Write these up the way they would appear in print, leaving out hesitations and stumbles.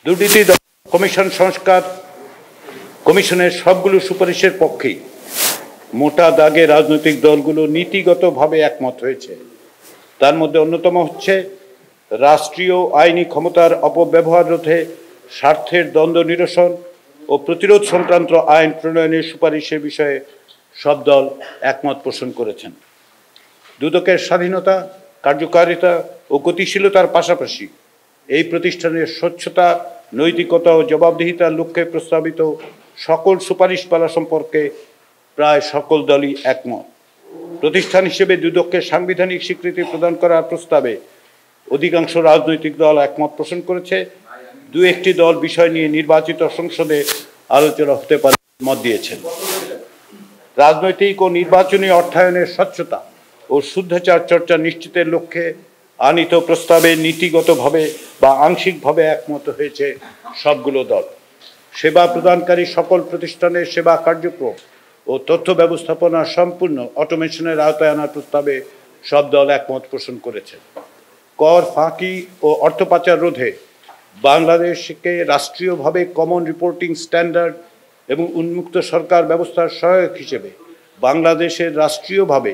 দুর্নীতি কমিশন সংস্কার কমিশনের সবগুলো সুপারিশের পক্ষেই মোটা দাগে রাজনৈতিক দলগুলো নীতিগতভাবে একমত হয়েছে। তার মধ্যে অন্যতম হচ্ছে রাষ্ট্রীয় আইনি ক্ষমতার অপব্যবহার রোধে স্বার্থের দ্বন্দ্ব নিরসন ও প্রতিরোধ সংক্রান্ত আইন প্রণয়নের সুপারিশের বিষয়ে সব দল একমত পোষণ করেছেন। দুদকের স্বাধীনতা, কার্যকারিতা ও গতিশীলতার পাশাপাশি এই প্রতিষ্ঠানের স্বচ্ছতা, নৈতিকতা ও জবাবদিহিতার লক্ষ্যে প্রস্তাবিত সকল সুপারিশমালা সম্পর্কে প্রায় সকল দলই একমত। প্রতিষ্ঠান হিসেবে দুদককে সাংবিধানিক স্বীকৃতি প্রদান করার প্রস্তাবে অধিকাংশ রাজনৈতিক দল একমত পোষণ করেছে। দু একটি দল বিষয় নিয়ে নির্বাচিত সংসদে আলোচনা হতে পারে মত দিয়েছেন। রাজনৈতিক ও নির্বাচনী অর্থায়নের স্বচ্ছতা ও শুদ্ধাচার চর্চা নিশ্চিতের লক্ষ্যে আনিত প্রস্তাবে নীতিগতভাবে বা আংশিকভাবে একমত হয়েছে সবগুলো দল। সেবা প্রদানকারী সকল প্রতিষ্ঠানের সেবা কার্যক্রম ও তথ্য ব্যবস্থাপনা সম্পূর্ণ অটোমেশনের আওতায় আনার প্রস্তাবে সব দল একমত পোষণ করেছে। কর ফাঁকি ও অর্থ পাচার রোধে বাংলাদেশকে রাষ্ট্রীয়ভাবে কমন রিপোর্টিং স্ট্যান্ডার্ড এবং উন্মুক্ত সরকার ব্যবস্থার সহায়ক হিসেবে বাংলাদেশের রাষ্ট্রীয়ভাবে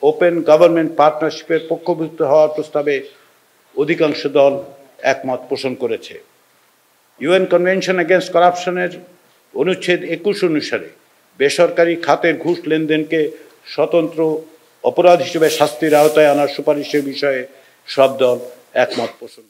ওপেন গভর্নমেন্ট পার্টনারশিপের পক্ষভুক্ত হওয়ার প্রস্তাবে অধিকাংশ দল একমত পোষণ করেছে। ইউএন কনভেনশন এগেনস্ট করাপশনের অনুচ্ছেদ 21 অনুসারে বেসরকারি খাতের ঘুষ লেনদেনকে স্বতন্ত্র অপরাধ হিসেবে শাস্তির আওতায় আনার সুপারিশের বিষয়ে সব দল একমত পোষণ